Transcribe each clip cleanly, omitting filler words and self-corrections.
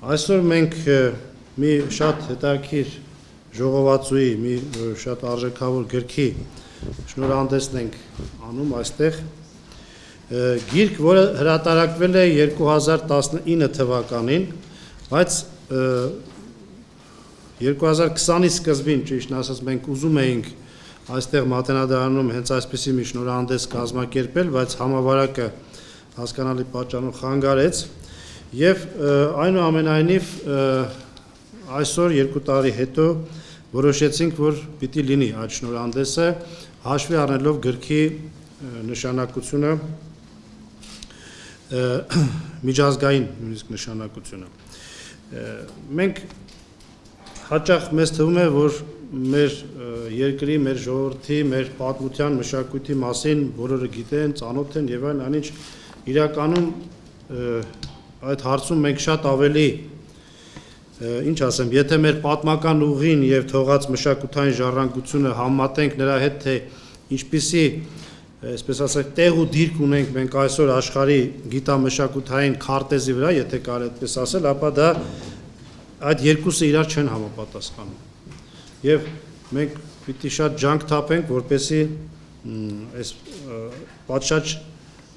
Այսօր մենք մի շատ հետաքրքիր ժողովածուի, մի շատ արժեքավոր գրքի շնորհանդեսն ենք անում այստեղ։ Գիրք, որը հրատարակվել է 2019 թվականին, բայց 2020-ի սկզբին, ճիշտն ասած, մենք ուզում էինք այստեղ Մատենադարանում հենց այսպիսի մի շնորհանդես կազմակերպել, բայց համավարակը հասկանալի պատճառով խանգարեց, եւ այնուամենայնիվ այսօր 2 տարի հետո որոշեցինք, որ պիտի լինի այդ շնորհանդեսը, հաշվի առնելով գրքի նշանակությունը, միջազգային նույնիսկ նշանակությունը։ Մենք հաճախ մեզ թվում է, որ մեր երկրի, մեր ժողովրդի, մեր պատմության, մշակույթի մասին բոլորը գիտեն, ծանոթ են եւ այլն, այնինչ իրականում այդ հարցում մենք շատ ավելի, ինչ ասեմ, եթե մեր պատմական ուղին եւ թողած մշակութային ժառանգությունը համատենք նրա հետ, թե ինչպիսի, այսպես ասած, տեղ ու դիրք ունենք մենք այսօր աշխարհի գիտամշակութային քարտեզի վրա, եթե կարելի այդպես ասել, ապա դա այդ երկուսը իրար չեն համապատասխանում։ Եվ մենք պիտի շատ ջանք թափենք, որպեսզի այս պատշաճ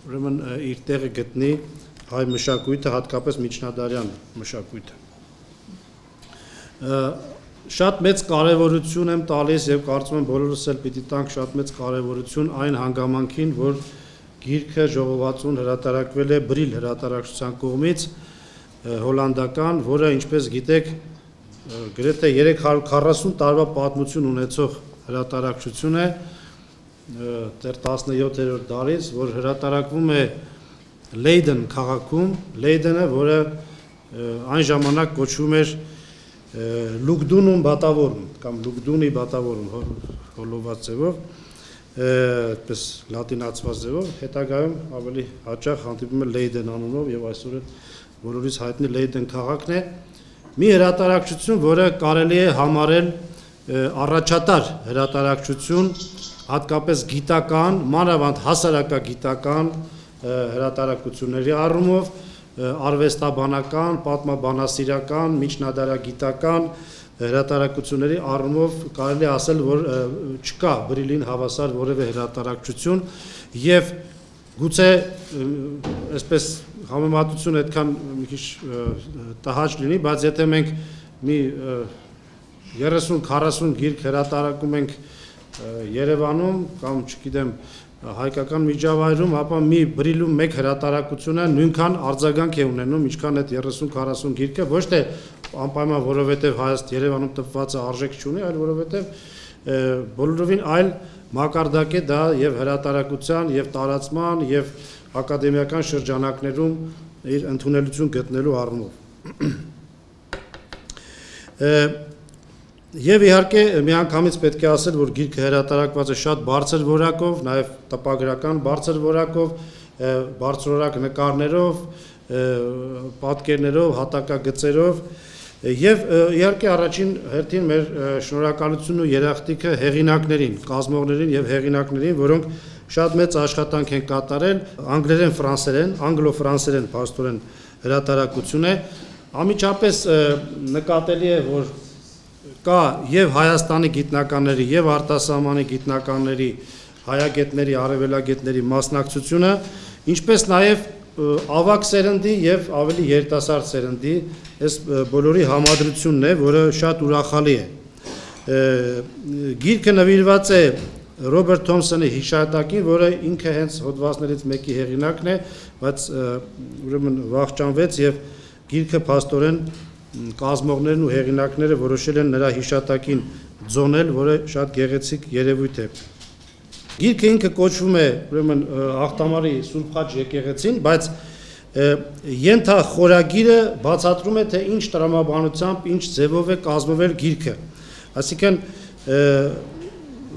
ուրեմն իր տեղը գտնի հայ մշակույթը, հատկապես միջնադարյան մշակույթը։ Շատ մեծ կարևորություն եմ տալիս եւ կարծում եմ բոլորս էլ պիտի տանք շատ մեծ կարևորություն այն հանգամանքին, որ գիրքը ժողովածուն հրատարակվել է Բրիլ հրատարակչության կողմից, հոլանդական, որը ինչպես գիտեք գրեթե 340 տարվա պատմություն ունեցող հրատարակչություն է, դեռ 17-րդ դարից, որ հրատարակվում է Լեյդեն քաղաքում, Լեյդենը, որը այն ժամանակ կոչվում էր Լուգդունում բատավորում, կամ Լուգդունի բատավորում, հոլոված ձևով, այդպես լատինացված ձևով, հետագայում ավելի հաճախ հանդիպում է Լեյդեն անունով եւ այսօր բոլորիս հայտնի Լեյդեն քաղաքն է, մի հրատարակչություն, որը կարելի է համարել առաջատար հրատարակչություն, հատկապես գիտական, մանավանդ հասարակագիտական հրատարակությունների առումով, արվեստաբանական, պատմաբանասիրական, միջնադարագիտական հրատարակությունների առումով կարելի ասել, որ չկա Բրիլին հավասար որևէ հրատարակչություն եւ գուցե այսպես համեմատությունը այդքան մի քիչ տհաճ լինի, բայց եթե մենք մի 30-40 գիրք հրատարակում ենք Երևանում կամ չգիտեմ հայկական միջավայրում, ապա մի Բրիլում մեկ հրատարակությունը նույնքան արձագանք է ունենում, ինչքան այդ 30-40 գիրքը, ոչ թե անպայման որովհետև Երևանում տպվածը արժեք չունի, այլ որովհետև բոլորովին այլ մակարդակ է դա եւ հրատարակության, եւ տարածման, եւ ակադեմիական շրջանակներում իր ընդունելություն գտնելու առումով։ Եվ իհարկե միանգամից պետք է ասել, որ գիրքը հրատարակված է շատ բարձր որակով, նաև տպագրական բարձր որակով, բարձրորակ նկարներով, պատկերներով, հատակագծերով, եւ իհարկե առաջին հերթին մեր շնորհակալությունն ու երախտիկը հեղինակներին, կազմողներին եւ հեղինակներին, որոնք շատ մեծ աշխատանք են կատարել, անգլո-ֆրանսերեն փաստորեն հրատարակություն է, անմիջապես նկատելի է, որ կա եւ Հայաստանի գիտնականների եւ արտասահմանի գիտնականների, հայագետների, արևելագետների մասնակցությունը, ինչպես նաեւ ավագ սերնդի եւ ավելի երիտասարդ սերնդի այս բոլորի համադրությունն է, որը շատ ուրախալի է։ Գիրքը նվիրված է Ռոբերտ Թոմսոնի հիշատակին, որը ինքը հենց հոդվածներից մեկի հեղինակն է, բայց ուրեմն վախճանվեց եւ գիրքը փաստորեն կազմողներն ու հեղինակները որոշել են նրա հիշատակին ձոնել, որը շատ գեղեցիկ երևույթ է։ Գիրքը ինքը կոչվում է ուրեմն Աղթամարի Սուրբ Խաչ եկեղեցին, բայց ենթախորագիրը բացատրում է, թե ինչ տրամաբանությամբ, ինչ ձևով է կազմվել գիրքը։ Այսինքն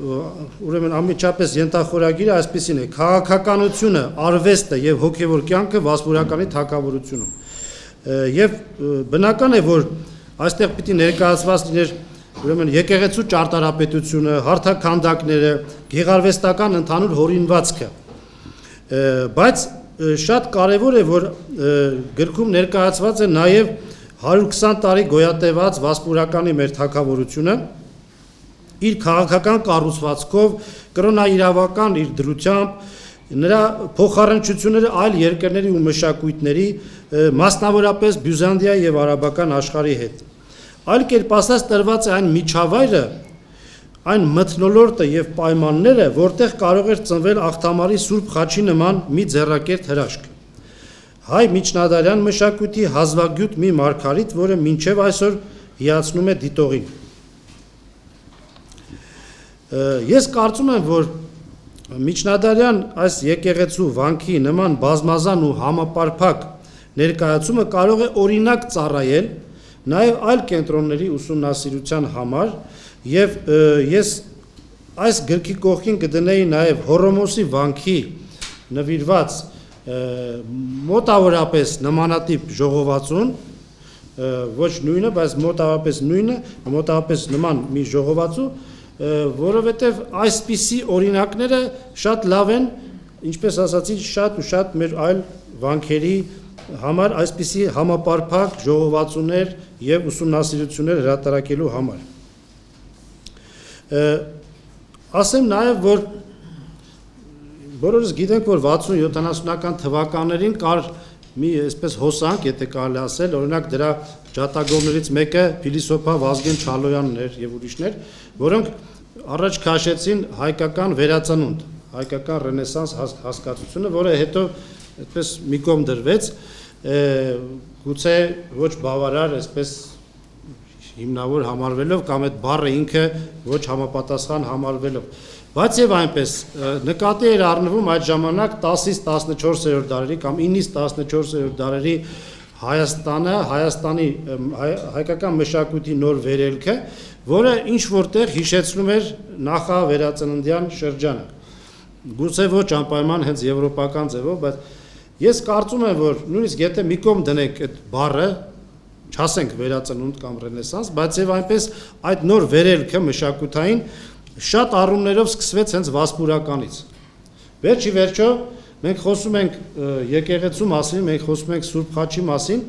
ուրեմն անմիջապես ենթախորագիրը այսպեսին է. քաղաքականությունը, արվեստը եւ հոգեվոր կյանքը Վասպուրականի թագավորությունում։ Եվ բնական է, որ այստեղ պիտի ներկայացված լիներ ուրեմն եկեղեցու ճարտարապետությունը, հարթաքանդակները, գեղարվեստական ընդհանուր հորինվածքը, բայց շատ կարևոր է, որ գրքում ներկայացված է նաև 120 տարի գոյատևած Վասպուրականի մեր թագավորությունը իր քաղաքական կառուցվածքով, կրոնաիրավական իր դրությամբ նրա փոխառնչությունները այլ երկրների ու մշակույթների, մասնավորապես Բյուզանդիայի եւ արաբական աշխարհի հետ։ Այլ կերպ ասած տրված է այն միջավայրը, այն մթնոլորտը եւ պայմանները, որտեղ կարող էր ծնվել Աղթամարի Սուրբ Խաչի նման մի ձեռակերտ հրաշք։ Հայ միջնադարյան մշակույթի հազվագյուտ մի մարգարիտ, որը մինչև այսօր հիացնում է դիտողին։ Ես կարծում եմ, որ միջնադարյան այս եկեղեցու վանքի նման բազմազան ու համապարփակ ներկայացումը կարող է օրինակ ծառայել նաև այլ կենտրոնների ուսումնասիրության համար, եւ ես այս գրքի կողքին կդնեի նաև Հոռոմոսի վանքի նվիրված մոտավորապես նմանատիպ ժողովածուն, ոչ նույնը, բայց մոտավորապես նույնը, մոտավորապես նման մի ժողովածու, որովհետև այսպիսի օրինակները շատ լավ են, ինչպես ասացի, շատ ու շատ մեր այլ վանքերի համար այսպիսի համապարփակ ժողովածուներ եւ ուսումնասիրություններ հրատարակելու համար։ Ասեմ նաև, որ բոլորս գիտենք, որ 60-70-ական թվականներին կար մի այսպես հոսանք, եթե կարելի ասել, օրինակ դրա ջատագովներից մեկը փիլիսոփա Վազգեն Չալոյանն էր եւ ուրիշներ, որոնք առաջ քաշեցին հայկական վերածնունդ, հայկական ռենեսանս հասկացությունը, որը հետո այդպես մի կողմ դրվեց, գուցե ոչ բավարար այսպես հիմնավոր համարվելով կամ այդ բառը ինքը ոչ համապատասխան համարվելով, բայց եւ այնպես նկատի էր առնվում այդ ժամանակ 10-ից 14-րդ դարերի կամ 9-ից 14-րդ դարերի Հայաստանի հայկական մշակույթի նոր վերելքը, որը ինչ որտեղ հիշեցնում էր նախավերածննդյան շրջանը։ Գուցե ոչ անպայման հենց եվրոպական ձևով, բայց ես կարծում եմ, որ նույնիսկ եթե մի կողմ դնենք այդ բառը, չասենք վերածնունդ կամ ռենեսանս, բայց եւ այնպես այդ նոր վերելքը մշակութային շատ առումներով սկսվեց հենց Վասպուրականից։ Վերջի վերջո մենք խոսում ենք եկեղեցու մասին, մենք խոսում ենք Սուրբ Խաչի մասին,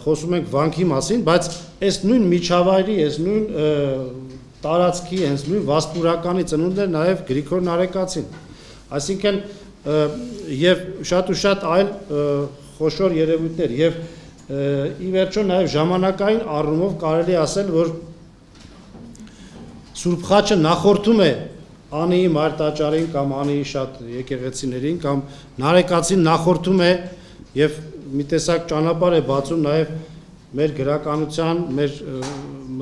խոսում ենք վանքի մասին, բայց այս նույն միջավայրի, այս նույն տարածքի, հենց նույն Վասպուրականի ծնունդն է նաև Գրիգոր Նարեկացին։ Այսինքն եւ շատ ու շատ այլ խոշոր երևույթներ եւ ի վերջո նաև ժամանակային առումով կարելի ասել, որ Սուրբ Խաչը նախորդում է Անիի Մարտաճարին կամ Անիի շատ եկեղեցիներին կամ Նարեկացին նախորդում է եւ մի տեսակ ճանապարհ է բացում նաև մեր գրականության, մեր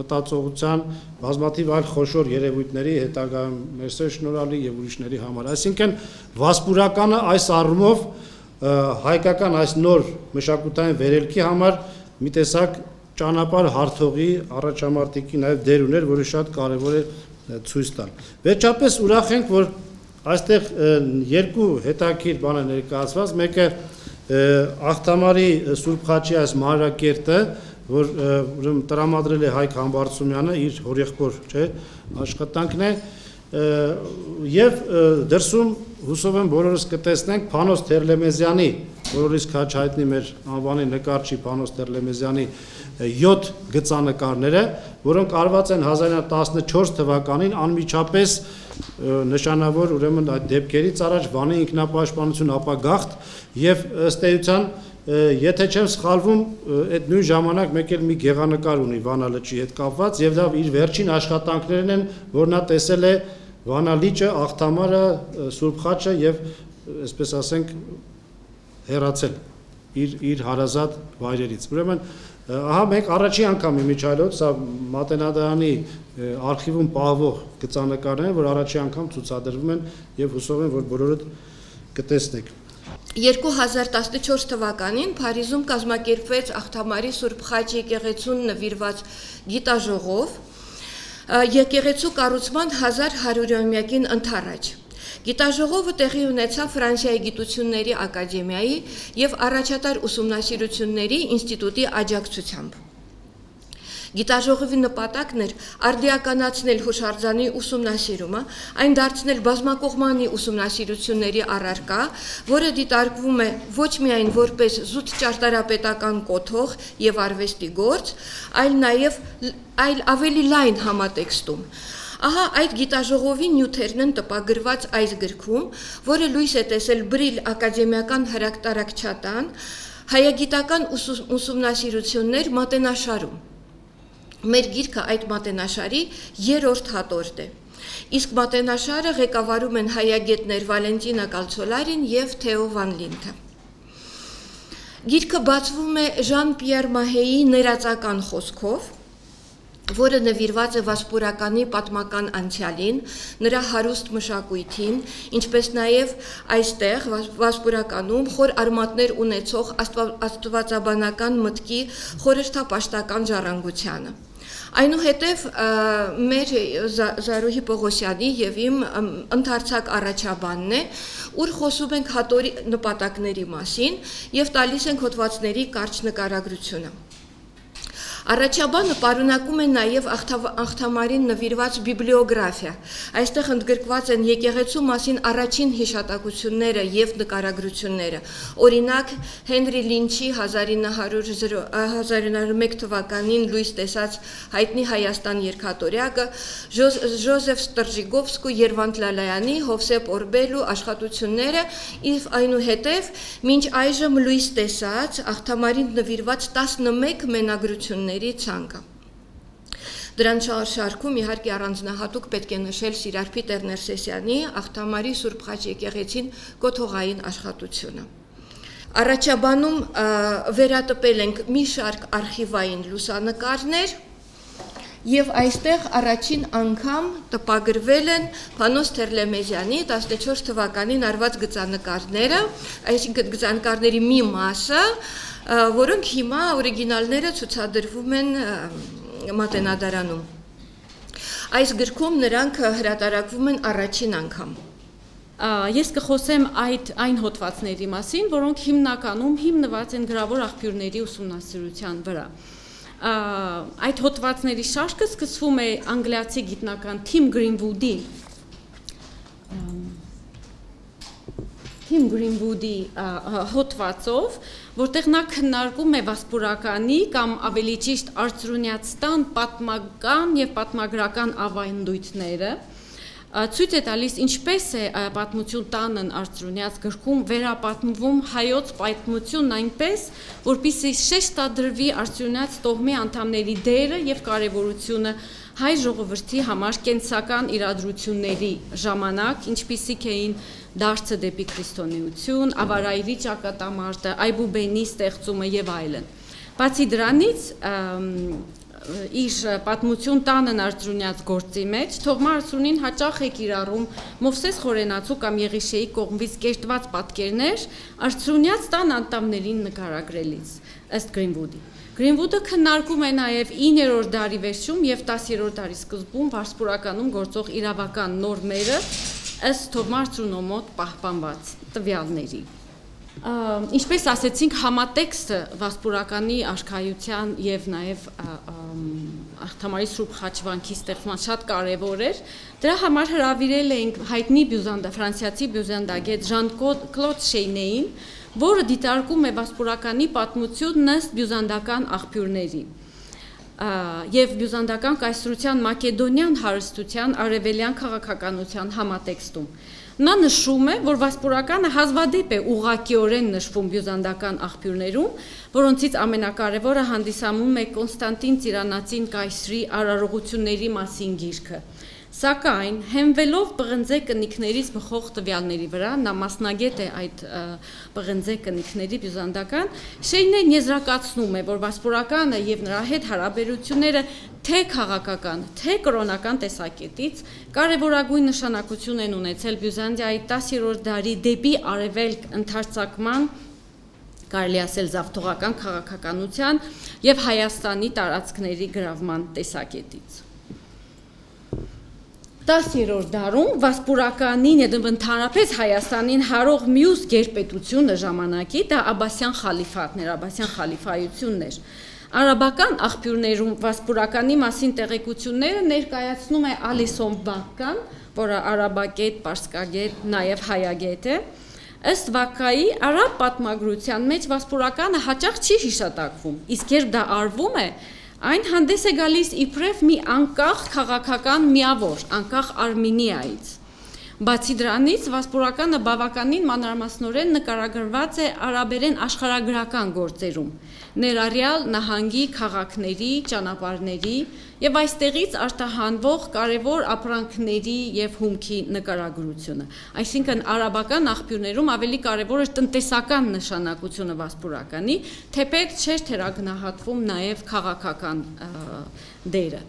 մտածողության բազմաթիվ այլ խոշոր երևույթների հետագայում Մերսեր Շնորհալի եւ ուրիշների համար։ Այսինքն Վասպուրականը այս առումով հայկական այս նոր մշակութային վերելքի համար մի տեսակ ճանապարհ հարթողի առաջամարտիկի նաև դեր ուներ, որը շատ կարևոր է ցույց տալ։ Վերջապես ուրախ ենք, որ այստեղ երկու հետաքրքիր բան է ներկայացված, մեկը Աղթամարի Սուրբ Խաչի այս մանրակերտը, որ ուրեմն տրամադրել է Հայկ Համբարձումյանը իր հորեղբոր, չէ, աշխատանքն է, եւ դրսում հուսով եմ բոլորս կտեսնենք Փանոս Թերլեմեզյանի, բոլորիս քաչ հայտնի մեր անվանի նկարչի Փանոս Թերլեմեզյանի 7 գծանկարները, որոնք արված են 1914 թվականին անմիջապես նշանավոր ուրեմն այդ դեպքերից առաջ Վանի ինքնապաշտպանություն ապա գաղթ եւ ըստ էության եթե չեմ սխալվում այդ նույն ժամանակ մեկ էլ մի գեղանկար ունի Վանա լճի հետ կապված եւ դա իր վերջին աշխատանքներն են, որ նա տեսել է Վանա լիճը, Աղթամարը, Սուրբ Խաչը եւ այսպես ասենք հեռացել իր հարազատ վայրերից։ Ուրեմն ահա մենք առաջի անգամ իմիջայլոց սա Մատենադարանի արխիվում պահվող գծանկարներ են, որ առաջի անգամ ցուցադրվում են եւ հուսով եմ, որ բոլորդ կտեսնեք։ 2014 թվականին Փարիզում կազմակերպվեց Աղթամարի Սուրբ Խաչ եկեղեցուն նվիրված գիտաժողով եկեղեցու կառուցման 1100-ամյակին ընդառաջ։ Գիտաժողովը տեղի ունեցավ Ֆրանսիայի գիտությունների ակադեմիայի եւ առաջատար ուսումնասիրությունների ինստիտուտի աջակցությամբ։ Գիտաժողովի նպատակն էր արդիականացնել հուշարձանի ուսումնասիրումը, այն դարձնել բազմակողմանի ուսումնասիրությունների առարկա, որը դիտարկվում է ոչ միայն որպես զուտ ճարտարապետական կոթող եւ արվեստի գործ, այլ ավելի լայն համատեքստում։ Ահա այդ գիտաժողովի նյութերն են տպագրված այս գրքում, որը լույս է տեսել Բրիլ ակադեմիական հրատարակչատան հայագիտական ուսումնասիրություններ մատենաշարում։ Մեր գիրքը այդ մատենաշարի 3-րդ հատորդ է։ Իսկ մատենաշարը ղեկավարում են հայագետներ Վալենտինա Կալցոլարին եւ Թեո Վան Լինթը։ Գիրքը բացվում է Ժան-Պիեր Մահեի ներածական խոսքով, որը նվիրված է վասպուրականի պատմական անցյալին, նրա հարուստ մշակույթին, ինչպես նաև այստեղ վասպուրականում խոր արմատներ ունեցող աստվածաբանական մտքի խորհրդապաշտական ժառանգությանը։ Այնուհետև մեր Զարուհի Պողոսյանի եւ իմ ընդարձակ առաջաբանն է, ուր խոսում ենք հատորի նպատակների մասին եւ տալիս ենք հոդվածների կարճ նկարագրությունը։ Առաջաբանը պարունակում է նաև աղթամարին նվիրված բիբլիոգրաֆիա։ Այստեղ ընդգրկված են եկեղեցու մասին առաջին հիշատակությունները եւ նկարագրությունները։ Օրինակ Հենրի Լինչի 1901 թվականին լույս տեսած հայտնի Հայաստան երկաթորյակը, Ժոզեֆ Ստրժիգովսկու, Երվանդ Լալայանի, Հովսեփ Օրբելու աշխատությունները եւ այնուհետեւ մինչ այժմ լույս տեսած աղթամարին նվիրված 11 մենագրություններ ցանկը։ Դրանց շարքում իհարկե առանձնահատուկ պետք է նշել Սիրարփի Տերներսեսյանի Աղթամարի Սուրբ Խաչ եկեղեցին կոթողային աշխատությունը։ Առաջաբանում վերատպել ենք մի շարք արխիվային լուսանկարներ եւ այստեղ առաջին անգամ տպագրվել են Փանոս Թերլեմեզյանի 14 թվականին արված գծանկարները, այսինքն գծանկարների մի մասը, որոնք հիմա օրիգինալները ցուցադրվում են Մատենադարանում։ Այս գրքում նրանք հրատարակվում են առաջին անգամ։ Ես կխոսեմ այն հոդվածների մասին, որոնք հիմնականում հիմնված են գրավոր աղբյուրների ուսումնասիրության վրա։ Այդ հոդվածների շարքը սկսվում է անգլիացի գիտնական Թիմ Գրինվուդի հոդվածով, որտեղ նա քննարկում է վասպուրականի կամ ավելի ճիշտ արծրունյացտան պատմական եւ պատմագրական ավանդույթները, ցույց է տալիս ինչպես է պատմություն տանն արծրունյաց գրքում վերապատմվում հայոց պատմությունն այնպես, որպեսզի շեշտադրվի արծրունյաց տոհմի անդամների դերը եւ կարեւորությունը հայ ժողովրդի համար կենսական իրադրությունների ժամանակ, ինչպիսիք էին դարձը դեպի քրիստոնեություն, ավարայրի ճակատամարտը, Այբուբենի ստեղծումը եւ այլն։ Բացի դրանից, իր պատմություն տանն արծրունյաց գործի մեջ թողմա արծրունին հաճախ է կիրառում Մովսես Խորենացու կամ Եղիշեի կողմից կերտված պատկերներ արծրունյաց տան անդամներին նկարագրելիս, ըստ Գրինվուդի։ Գրինվուդը քննարկում է նաև 9-րդ դարի վերջում եւ 10-րդ դարի սկզբում վասպուրականում գործող իրավական նորմերը ըստ Թովմա Արծրունու մոտ պահպանված տվյալների։ Ինչպես ասեցինք, համատեքստը վասպուրականի արքայության եւ նաեւ Աղթամարի Սուրբ Խաչվանքի ստեղծման շատ կարեւոր էր։ Դրա համար հրավիրել էինք հայտնի ֆրանսիացի բյուզանդագետ Ժան-Կլոդ Շեյնեին, որը դիտարկում է վասպուրականի պատմությունն ըստ բյուզանդական աղբյուրների եւ բյուզանդական կայսրության մակեդոնյան հարստության արևելյան քաղաքականության համատեքստում։ Նա նշում է, որ վասպուրականը հազվադեպ է ուղղակիորեն նշվում բյուզանդական աղբյուրներում, որոնցից ամենակարևորը հանդիսանում է Կոնստանտին Ծիրանացին կայսրի արարողությունների մասին գիրքը։ Սակայն հենվելով պղնձե կնիքներից բխող տվյալների վրա, նա մասնագետ է այդ պղնձե կնիքների բյուզանդական, Շեյնեն եզրակացնում է, որ վասպուրականը եւ նրա հետ հարաբերությունները թե քաղաքական, թե կրոնական տեսակետից կարևորագույն նշանակություն են ունեցել Բյուզանդիայի 10-րդ դարի դեպի արևելք ընդարձակման, կարելի ասել զավթողական քաղաքականության եւ Հայաստանի տարածքների գրավման տեսակետից։ 10-րդ դարում Վասպուրականին եւ ընդհանրապես Հայաստանին հարող մյուս գերպետությունը ժամանակի դա Աբասյան խալիֆատն էր, Աբասյան խալիֆայությունն էր։ Արաբական աղբյուրներում Վասպուրականի մասին տեղեկությունները ներկայացնում է Ալիսոն Բակկան, որը արաբագետ, պարսկագետ, նաեւ հայագետ է։ Ըստ Վակկայի արաբ պատմագրության մեջ Վասպուրականը հաճախ չի հիշատակվում, իսկ երբ դա արվում է, այն հանդես է գալիս իբրև մի անկախ քաղաքական միավոր, անկախ Արմենիայից։ Բացի դրանից, Վասպուրականը բավականին մանրամասնորեն նկարագրված է արաբերեն աշխարհագրական գործերում, ներառյալ նահանգի քաղաքների, ճանապարհների եւ այստեղից արտահանվող կարևոր ապրանքների եւ հումքի նկարագրությունը։ Այսինքն արաբական աղբյուրներում ավելի կարևոր էր տնտեսական նշանակությունը Վասպուրականի, թեպետ չէր թերագնահատվում նաեւ քաղաքական դերը։